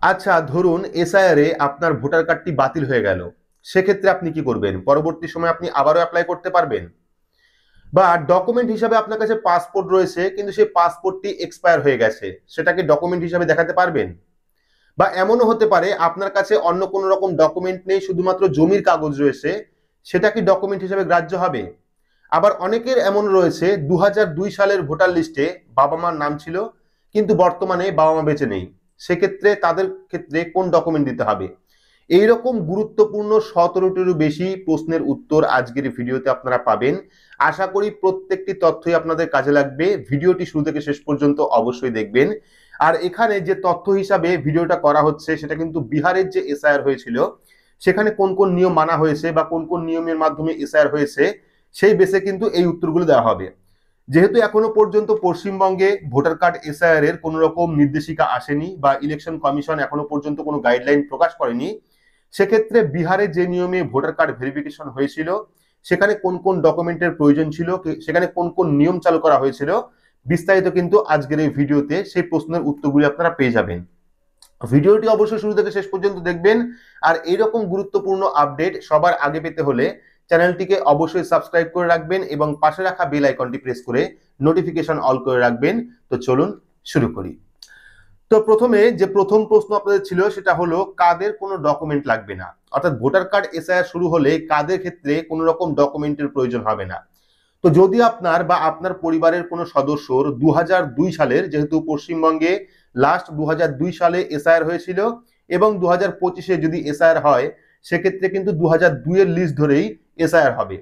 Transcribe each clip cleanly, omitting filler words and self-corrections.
আচ্ছা, ধরুন এসআইআর এ আপনার ভোটার কার্ডটি বাতিল হয়ে গেল। সেক্ষেত্রে আপনি কি করবেন? পরবর্তী সময়ে আপনি আবারও অ্যাপ্লাই করতে পারবেন? বা ডকুমেন্ট হিসাবে আপনার কাছে পাসপোর্ট রয়েছে, কিন্তু সেই পাসপোর্টটি এক্সপায়ার হয়ে গেছে, সেটাকে ডকুমেন্ট হিসাবে দেখাতে পারবেন? বা এমনও হতে পারে আপনার কাছে অন্য কোনো রকম ডকুমেন্ট নেই, শুধুমাত্র জমির কাগজ রয়েছে, সেটা কি ডকুমেন্ট হিসাবে গ্রাহ্য হবে? আবার অনেকের এমন রয়েছে ২০০২ সালের ভোটার লিস্টে বাবা মার নাম ছিল, কিন্তু বর্তমানে বাবা মা বেঁচে নেই। সেক্ষেত্রে তাদের ক্ষেত্রে কোন ডকুমেন্ট দিতে হবে? এইরকম গুরুত্বপূর্ণ ১৭টিরও বেশি প্রশ্নের উত্তর আজকের এই ভিডিওতে আপনারা পাবেন। আশা করি প্রত্যেকটি তথ্যই আপনাদের কাজে লাগবে। ভিডিওটি শুরু থেকে শেষ পর্যন্ত অবশ্যই দেখবেন। আর এখানে যে তথ্য হিসাবে ভিডিওটা করা হচ্ছে সেটা কিন্তু বিহারের যে এসআইআর হয়েছিল সেখানে কোন কোন নিয়ম মানা হয়েছে বা কোন কোন নিয়মের মাধ্যমে এসআইআর হয়েছে সেই বেসে কিন্তু এই উত্তরগুলো দেওয়া হবে। যেহেতু এখনো পর্যন্ত পশ্চিমবঙ্গে ভোটার কার্ড এসআইআর এর কোনো রকম নির্দেশিকা আসেনি বা ইলেকশন কমিশন এখনো পর্যন্ত কোনো গাইডলাইন প্রকাশ করেনি, সেক্ষেত্রে বিহারে যে নিয়মে ভোটার কার্ড ভেরিফিকেশন হয়েছিল, সেখানে কোন কোন ডকুমেন্টের প্রয়োজন ছিল, সেখানে কোন কোন নিয়ম চালু করা হয়েছিল, বিস্তারিত কিন্তু আজকের এই ভিডিওতে সেই প্রশ্নের উত্তরগুলি আপনারা পেয়ে যাবেন। ভিডিওটি অবশ্যই শুরু থেকে শেষ পর্যন্ত দেখবেন। আর এইরকম গুরুত্বপূর্ণ আপডেট সবার আগে পেতে হলে চ্যানেলটিকে অবশ্যই সাবস্ক্রাইব করে রাখবেন এবং পাশে রাখা বেল আইকনটি প্রেস করে নোটিফিকেশন অল করে রাখবেন। তো চলুন শুরু করি। তো প্রথমে যে প্রথম প্রশ্ন আপনাদের ছিল সেটা হলো কাদের কোনো ডকুমেন্ট লাগবে না, অর্থাৎ ভোটার কার্ড এসআইআর শুরু হলে কাদের ক্ষেত্রে কোনো রকম ডকুমেন্টের প্রয়োজন হবে না। তো যদি আপনার বা আপনার পরিবারের কোনো সদস্যর ২০০২ সালের, যেহেতু পশ্চিমবঙ্গে লাস্ট ২০০২ সালে এসআইআর হয়েছিল এবং ২০২৫-এ যদি এসআইআর হয় সেক্ষেত্রে কিন্তু ২০০২ এর লিস্ট ধরেই এসআইআর হবে।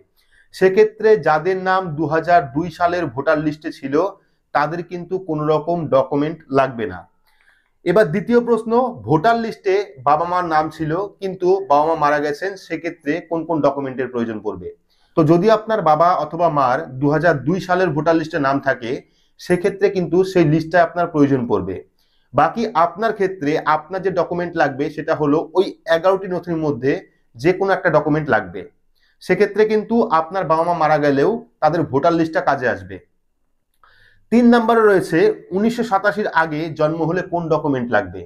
সেক্ষেত্রে যাদের নাম ২০০২ সালের ভোটার লিস্টে ছিল তাদের কিন্তু কোনো রকম ডকুমেন্ট লাগবে না। এবার দ্বিতীয় প্রশ্ন, ভোটার লিস্টে বাবা মার নাম ছিল কিন্তু বাবা মা মারা গেছেন, সেক্ষেত্রে কোন কোন ডকুমেন্টের প্রয়োজন পড়বে? তো যদি আপনার বাবা অথবা মার ২০০২ সালের ভোটার লিস্টে নাম থাকে সেক্ষেত্রে কিন্তু সেই লিস্টটা আপনার প্রয়োজন পড়বে। বাকি আপনার ক্ষেত্রে আপনার যে ডকুমেন্ট লাগবে সেটা হলো ওই ১১টি নথির মধ্যে যে কোনো একটা ডকুমেন্ট লাগবে। সেক্ষেত্রে কিন্তু আপনার বাবা মা মারা গেলেও তাদের ভোটার লিস্টটা কাজে আসবে। ৩ নম্বরে রয়েছে ১৯৮৭-র আগে জন্ম হলে কোন ডকুমেন্ট লাগবে?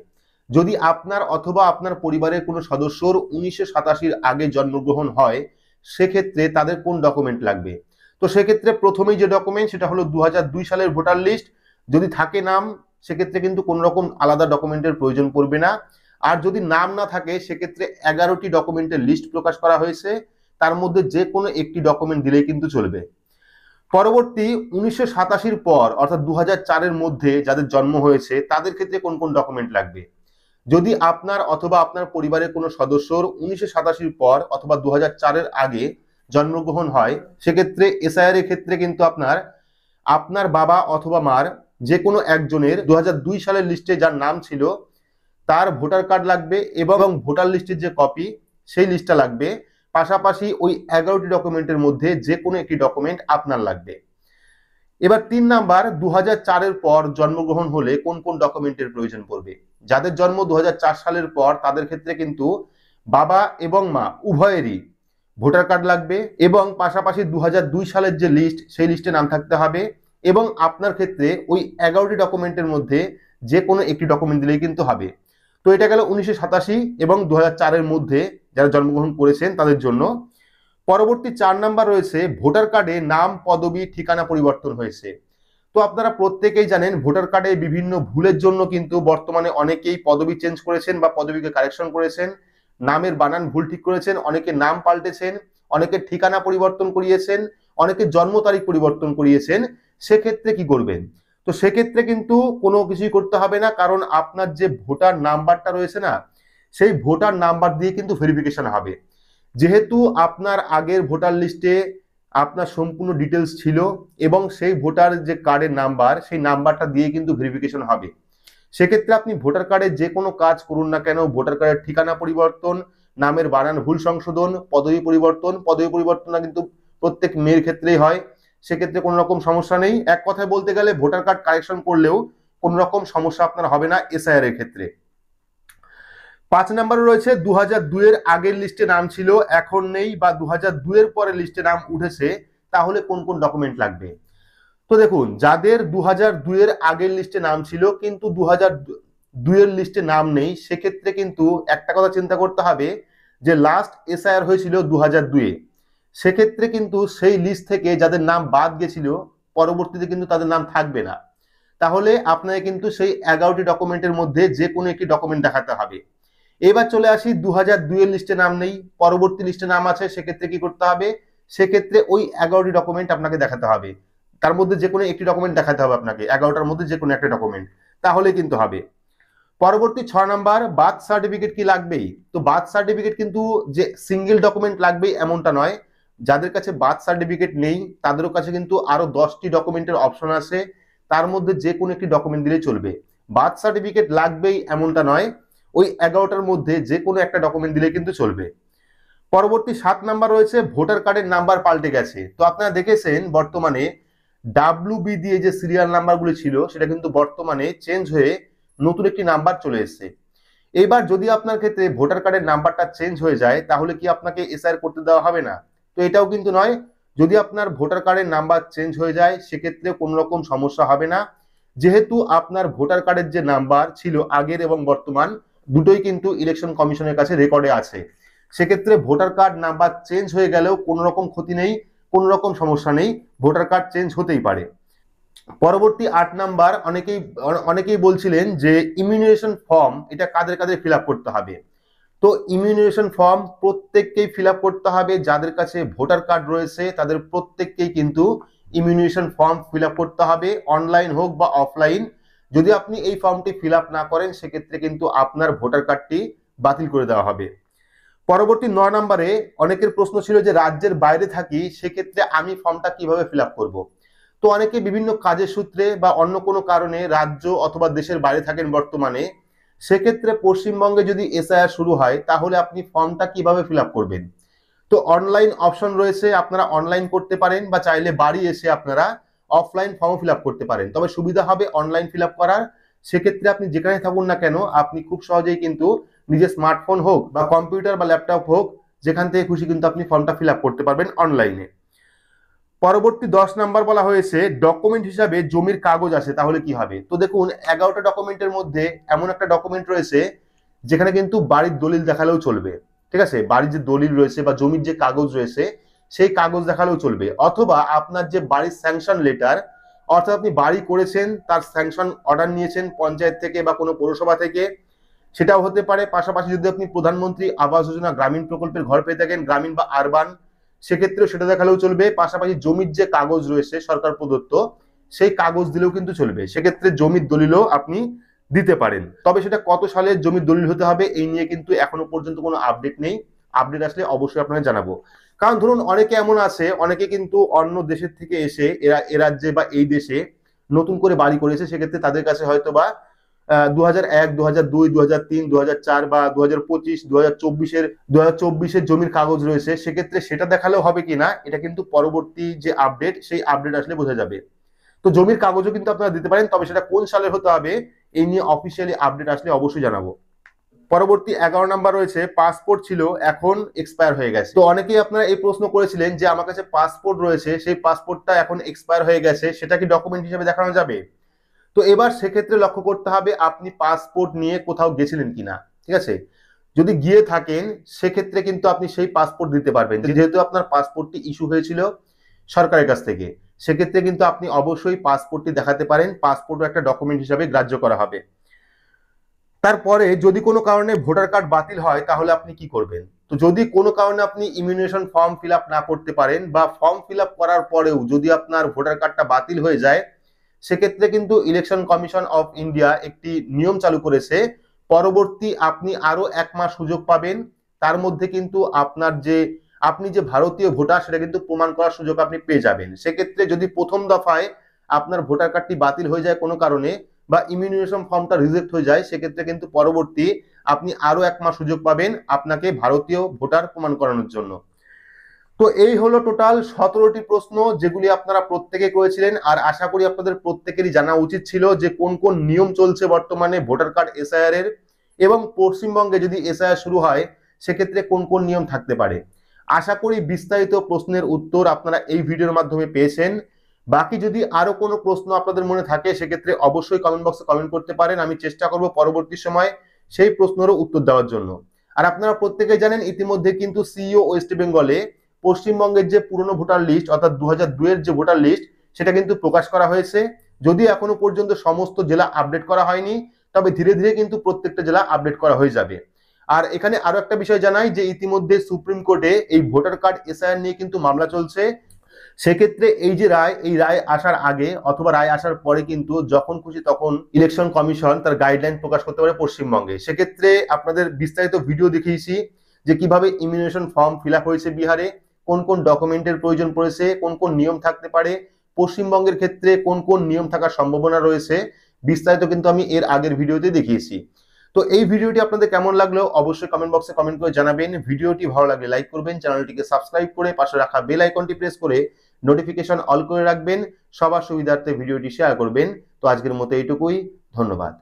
যদি আপনার অথবা আপনার পরিবারের কোনো সদস্যর ১৯৮৭-র আগে জন্মগ্রহণ হয় সেক্ষেত্রে তাদের কোন ডকুমেন্ট লাগবে? তো সেক্ষেত্রে প্রথমেই যে ডকুমেন্ট সেটা হলো ২০০২ সালের ভোটার লিস্ট। যদি থাকে নাম সেক্ষেত্রে কিন্তু কোনো রকম আলাদা ডকুমেন্টের প্রয়োজন পড়বে না। আর যদি নাম না থাকে সেক্ষেত্রে ১১টি ডকুমেন্টের লিস্ট প্রকাশ করা হয়েছে, তার মধ্যে যে কোনো একটি ডকুমেন্ট দিলেই কিন্তু চলবে। পরবর্তী ১৯৮৭-র পর অর্থাৎ ২০০৪-এর মধ্যে যাদের জন্ম হয়েছে তাদের ক্ষেত্রে কোন কোন ডকুমেন্ট লাগবে? যদি আপনার অথবা আপনার পরিবারের কোনো সদস্যর ১৯৮৭-র পর অথবা ২০০৪-এর আগে জন্মগ্রহণ হয় সেক্ষেত্রে এসআইআর এর ক্ষেত্রে কিন্তু আপনার আপনার বাবা অথবা মার যে কোনো একজনের ২০০২ সালের লিস্টে যার নাম ছিল তার ভোটার কার্ড লাগবে এবং ভোটার লিস্টের যে কপি সেই লিস্টটা লাগবে। পাশাপাশি ওই ১১টি ডকুমেন্টের মধ্যে যে কোনো একটি ডকুমেন্ট আপনার লাগবে। এবার ৩ নাম্বার, ২০০৪-এর পর জন্মগ্রহণ হলে কোন কোন ডকুমেন্টের প্রয়োজন পড়বে? যাদের জন্ম ২০০৪ সালের পর তাদের ক্ষেত্রে কিন্তু বাবা এবং মা উভয়েরই ভোটার কার্ড লাগবে এবং পাশাপাশি ২০০২ সালের যে লিস্ট সেই লিস্টে নাম থাকতে হবে এবং আপনার ক্ষেত্রে ওই ১১টি ডকুমেন্টের মধ্যে যে কোনো একটি ডকুমেন্ট দিলেই কিন্তু হবে। তো এটা গেল ১৯৮৭ এবং ২০০৪-এর মধ্যে যারা জন্মগ্রহণ করেছেন তাদের জন্য। পরবর্তী ৪ নাম্বার রয়েছে ভোটার কার্ডে নাম, পদবি, ঠিকানা পরিবর্তন হয়েছে। তো আপনারা প্রত্যেকেই জানেন ভোটার কার্ডে বিভিন্ন ভুলের জন্য কিন্তু বর্তমানে অনেকেই পদবি চেঞ্জ করেছেন বা পদবিকে কারেকশন করেছেন, নামের বানান ভুল ঠিক করেছেন, অনেকে নাম পাল্টেছেন, অনেকে ঠিকানা পরিবর্তন করিয়েছেন, অনেকে জন্ম তারিখ পরিবর্তন করিয়েছেন। সেক্ষেত্রে কি করবেন? তো সেক্ষেত্রে কিন্তু কোনো কিছুই করতে হবে না, কারণ আপনার যে ভোটার নাম্বারটা রয়েছে না সেই ভোটার নাম্বার দিয়ে কিন্তু ভেরিফিকেশন হবে। যেহেতু আপনার আগের ভোটার লিস্টে আপনার সম্পূর্ণ ডিটেলস ছিল এবং সেই ভোটার যে কার্ডের নাম্বার সেই নাম্বারটা দিয়ে কিন্তু ভেরিফিকেশন হবে। সেক্ষেত্রে আপনি ভোটার কার্ডে যে কোনো কাজ করুন না কেন, ভোটার কার্ডের ঠিকানা পরিবর্তন, নামের বানান ভুল সংশোধন, পদবি পরিবর্তন কিন্তু প্রত্যেক মেয়ের ক্ষেত্রেই হয়, সেক্ষেত্রে কোনো রকম সমস্যা নেই। এক কথায় বলতে গেলে ভোটার কার্ড কারেকশন করলেও কোনো রকম সমস্যা আপনার হবে না এসআইআর এর ক্ষেত্রে। ৫ নম্বরে রয়েছে ২০০২ এর আগের লিস্টে নাম ছিল এখন নেই বা ২০০২ এর পরে লিস্টে নাম উঠেছে, তাহলে কোন কোন ডকুমেন্ট লাগবে? তো দেখুন, যাদের ২০০২ এর আগের লিস্টে নাম ছিল কিন্তু দুইয়ের লিস্টে নাম নেই, সেক্ষেত্রে কিন্তু একটা কথা চিন্তা করতে হবে যে লাস্ট এসআইআর হয়েছিল 2002-এ, সেক্ষেত্রে কিন্তু সেই লিস্ট থেকে যাদের নাম বাদ গেছিল পরবর্তীতে কিন্তু তাদের নাম থাকবে না। তাহলে আপনাকে কিন্তু সেই 11টি ডকুমেন্টের মধ্যে যে কোনো একটি ডকুমেন্ট দেখাতে হবে। এবার চলে আসি 2002-এর লিস্টে নাম নেই, পরবর্তী লিস্টে নাম আছে, সেক্ষেত্রে কি করতে হবে? সেক্ষেত্রে ওই 11টি ডকুমেন্ট আপনাকে দেখাতে হবে, তার মধ্যে যে কোনো একটি ডকুমেন্ট দেখাতে হবে আপনাকে, 11টার মধ্যে যে কোনো একটা ডকুমেন্ট, তাহলে কিন্তু হবে। পরবর্তী 6 নাম্বার, বার্থ সার্টিফিকেট কি লাগবেই? তো বার্থ সার্টিফিকেট কিন্তু যে সিঙ্গেল ডকুমেন্ট লাগবেই এমনটা নয়, যাদের কাছে বার্থ সার্টিফিকেট নেই তাদেরও কাছে কিন্তু আরো 10টি ডকুমেন্টের অপশন আছে, তার মধ্যে যে কোনো একটি ডকুমেন্ট দিলেই চলবে। বার্থ সার্টিফিকেট লাগবেই এমনটা নয়, ওই 11টার মধ্যে যে কোনো একটা ডকুমেন্ট দিলে কিন্তু চলবে। পরবর্তী 7 নাম্বার রয়েছে ভোটার কার্ডের নাম্বার পাল্টে গেছে। তো আপনারা দেখেছেন বর্তমানে ডাব্লিউবি দিয়ে যে সিরিয়াল নাম্বারগুলো ছিল সেটা কিন্তু বর্তমানে চেঞ্জ হয়ে নতুন একটি নাম্বার চলে এসেছে। এবার যদি আপনার ক্ষেত্রে ভোটার কার্ডের নাম্বারটা চেঞ্জ হয়ে যায় তাহলে কি আপনাকে এসআইআর করতে দেওয়া হবে না? তো এটাও কিন্তু নয়, যদি আপনার ভোটার কার্ডের নাম্বার চেঞ্জ হয়ে যায় সেক্ষেত্রে কোনো রকম সমস্যা হবে না, যেহেতু আপনার ভোটার কার্ডের যে নাম্বার ছিল আগের এবং বর্তমান দুটোই কিন্তু ইলেকশন কমিশনের কাছে রেকর্ডে আছে। সেক্ষেত্রে ভোটার কার্ড নাম্বার চেঞ্জ হয়ে গেলেও কোনো রকম ক্ষতি নেই, কোনো রকম সমস্যা নেই, ভোটার কার্ড চেঞ্জ হতেই পারে। পরবর্তী 8 নাম্বার, অনেকেই বলছিলেন যে ইমিউনাইজেশন ফর্ম এটা কাদের কাদের ফিল আপ করতে হবে। তো ইমিউনাইজেশন ফর্ম প্রত্যেককেই ফিল আপ করতে হবে, যাদের কাছে ভোটার কার্ড রয়েছে তাদের প্রত্যেককেই কিন্তু ইমিউনাইজেশন ফর্ম ফিল আপ করতে হবে, অনলাইন হোক বা অফলাইন। যদি আপনি এই ফর্মটি ফিল আপ না করেন সেক্ষেত্রে কিন্তু আপনার ভোটার কার্ডটি বাতিল করে দেওয়া হবে। পরবর্তী 9 নম্বরে অনেকের প্রশ্ন ছিল যে রাজ্যের বাইরে থাকি সেক্ষেত্রে আমি ফর্মটা কিভাবে ফিল আপ করবো। তো অনেকে বিভিন্ন কাজের সূত্রে বা অন্য কোনো কারণে রাজ্য অথবা দেশের বাইরে থাকেন বর্তমানে, সেক্ষেত্রে পশ্চিমবঙ্গে যদি এসআইআর শুরু হয় তাহলে আপনি ফর্মটা কিভাবে ফিল আপ করবেন। তো অনলাইন অপশন রয়েছে, আপনারা অনলাইন করতে পারেন বা চাইলে বাড়ি এসে আপনারা অফলাইন ফর্ম ফিল আপ করতে পারেন, তবে সুবিধা হবে অনলাইন ফিল আপ করার। সেক্ষেত্রে আপনি যেখানে থাকুন না কেন আপনি খুব সহজেই কিন্তু নিজের স্মার্টফোন হোক বা কম্পিউটার বা ল্যাপটপ হোক যেখান থেকে খুশি কিন্তু আপনি ফর্মটা ফিল আপ করতে পারবেন অনলাইনে। পরবর্তী 10 নাম্বার বলা হয়েছে ডকুমেন্ট হিসাবে জমির কাগজ আছে তাহলে কি হবে। তো দেখুন 11টা ডকুমেন্টের মধ্যে এমন একটা ডকুমেন্ট রয়েছে যেখানে কিন্তু বাড়ির দলিল দেখালেও চলবে, ঠিক আছে, বাড়ির যে দলিল রয়েছে বা জমির যে কাগজ রয়েছে সেই কাগজ দেখালেও চলবে, অথবা আপনার যে বাড়ির স্যাংশন লেটার, অর্থাৎ আপনি বাড়ি করেছেন তার স্যাংশন অর্ডার নিয়েছেন পঞ্চায়েত থেকে বা কোনো পৌরসভা থেকে, সেটাও হতে পারে। পাশাপাশি যদি আপনি প্রধানমন্ত্রী আবাস যোজনা গ্রামীণ প্রকল্পের ঘর পেয়ে থাকেন গ্রামীণ বা আরবান, সেক্ষেত্রেও সেটা দেখালেও চলবে। পাশাপাশি জমির যে কাগজ রয়েছে সরকার প্রদত্ত সেই কাগজ দিলেও কিন্তু চলবে, সেক্ষেত্রে জমির দলিলও আপনি দিতে পারেন। তবে সেটা কত সালের জমির দলিল হতে হবে এই নিয়ে কিন্তু এখনো পর্যন্ত কোনো আপডেট নেই, আপডেট আসলে অবশ্যই আপনাকে জানাবো। কারণ ধরুন অনেকে এমন আছে, অনেকে কিন্তু অন্য দেশের থেকে এসে এ রাজ্যে বা এই দেশে নতুন করে বাড়ি করেছে, সেক্ষেত্রে তাদের কাছে হয়তো বা 2001, 2002, 2003, 2004 বা 2025, 2024-এর জমির কাগজ রয়েছে, সেক্ষেত্রে সেটা দেখালেও হবে কিনা এটা কিন্তু পরবর্তী যে আপডেট সেই আপডেট আসলে বোঝা যাবে। তো জমির কাগজও কিন্তু আপনারা দিতে পারেন, তবে সেটা কোন সালে হতে হবে এই নিয়ে অফিসিয়ালি আপডেট আসলে অবশ্যই জানাবো। পরবর্তী 11 নাম্বার রয়েছে পাসপোর্ট ছিল এখন এক্সপায়ার হয়ে গেছে। তো অনেকেই আপনারা এই প্রশ্ন করেছিলেন যে আমার কাছে পাসপোর্ট রয়েছে সেই পাসপোর্টটা এখন এক্সপায়ার হয়ে গেছে, সেটা কি ডকুমেন্ট হিসেবে দেখানো যাবে। তো এবার সেক্ষেত্রে লক্ষ্য করতে হবে আপনি পাসপোর্ট নিয়ে কোথাও গেছিলেন কিনা, ঠিক আছে। যদি গিয়ে থাকেন সেক্ষেত্রে কিন্তু আপনি সেই পাসপোর্ট দিতে পারবেন, যেহেতু আপনার পাসপোর্টটি ইস্যু হয়েছিল সরকারের কাছ থেকে, সেক্ষেত্রে কিন্তু আপনি অবশ্যই পাসপোর্টটি দেখাতে পারেন, পাসপোর্টও একটা ডকুমেন্ট হিসাবে গ্রাহ্য করা হবে। তারপরে যদি কোনো কারণে ভোটার কার্ড বাতিল হয় তাহলে আপনি কি করবেন। তো যদি কোনো কারণে আপনি ইমিউনেশন ফর্ম ফিল আপ না করতে পারেন বা ফর্ম ফিল আপ করার পরেও যদি আপনার ভোটার কার্ডটা বাতিল হয়ে যায়, সেক্ষেত্রে কিন্তু ইলেকশন কমিশন অফ ইন্ডিয়া একটি নিয়ম চালু করেছে, পরবর্তী আপনি আরো 1 মাস সুযোগ পাবেন, তার মধ্যে কিন্তু আপনি যে ভারতীয় ভোটার সেটা কিন্তু প্রমাণ করার সুযোগ আপনি পেয়ে যাবেন। সেক্ষেত্রে যদি প্রথম দফায় আপনার ভোটার কার্ডটি বাতিল হয়ে যায় কোনো কারণে বা ইমিউনেশন ফর্মটা রিজেক্ট হয়ে যায়, সেক্ষেত্রে কিন্তু পরবর্তী আপনি আরো 1 মাস সুযোগ পাবেন আপনাকে ভারতীয় ভোটার প্রমাণ করানোর জন্য। তো এই হলো টোটাল 17টি প্রশ্ন যেগুলি আপনারা প্রত্যেকে করেছিলেন, আর আশা করি আপনাদের প্রত্যেকেরই জানা উচিত ছিল যে কোন কোন নিয়ম চলছে বর্তমানে ভোটার কার্ড এসআইআর এর, এবং পশ্চিমবঙ্গে যদি এসআইআর শুরু হয় সেক্ষেত্রে কোন কোন নিয়ম থাকতে পারে। আশা করি বিস্তারিত প্রশ্নের উত্তর আপনারা এই ভিডিওর মাধ্যমে পেয়েছেন। বাকি যদি আরো কোনো প্রশ্ন আপনাদের মনে থাকে সেক্ষেত্রে অবশ্যই কমেন্ট বক্সে কমেন্ট করতে পারেন, আমি চেষ্টা করব পরবর্তী সময় সেই প্রশ্নেরও উত্তর দেওয়ার জন্য। আর আপনারা প্রত্যেকেই জানেন ইতিমধ্যে কিন্তু সিইও ওয়েস্ট বেঙ্গলে পশ্চিমবঙ্গের যে পুরনো ভোটার লিস্ট অর্থাৎ 2002 এর যে ভোটার লিস্ট সেটা কিন্তু প্রকাশ করা হয়েছে। যদি এখনো পর্যন্ত সমস্ত জেলা আপডেট করা হয়নি, তবে ধীরে ধীরে কিন্তু প্রত্যেকটা জেলা আপডেট করা হয়ে যাবে। আর এখানে আরো একটা বিষয় জানাই যে ইতিমধ্যে সুপ্রিম কোর্টে এই ভোটার কার্ড এসআইআর নিয়ে কিন্তু মামলা চলছে। সেক্ষেত্রে এই যে রায়, এই রায় আসার আগে অথবা রায় আসার পরে কিন্তু যখন খুশি তখন ইলেকশন কমিশন তার গাইডলাইন প্রকাশ করতে পারে পশ্চিমবঙ্গে। সেক্ষেত্রে আপনাদের বিস্তারিত ভিডিও দেখিয়েছি যে কিভাবে ইমিউনেশন ফর্ম ফিল আপ হয়েছে বিহারে, কোন কোন ডকুমেন্টের প্রয়োজন পড়েছে, কোন কোন নিয়ম থাকতে পারে, পশ্চিমবঙ্গের ক্ষেত্রে কোন কোন নিয়ম থাকার সম্ভাবনা রয়েছে, বিস্তারিত কিন্তু আমি এর আগের ভিডিওতে দেখিয়েছি। তো এই ভিডিওটি আপনাদের কেমন লাগলো অবশ্যই কমেন্ট বক্সে কমেন্ট করে জানাবেন। ভিডিওটি ভালো লাগলে লাইক করবেন, চ্যানেলটিকে সাবস্ক্রাইব করে পাশে রাখা বেল আইকনটি প্রেস করে নোটিফিকেশন অল করে রাখবেন, সবার সুবিধার্থে ভিডিওটি শেয়ার করবেন। তো আজকের মতো এইটুকুই, ধন্যবাদ।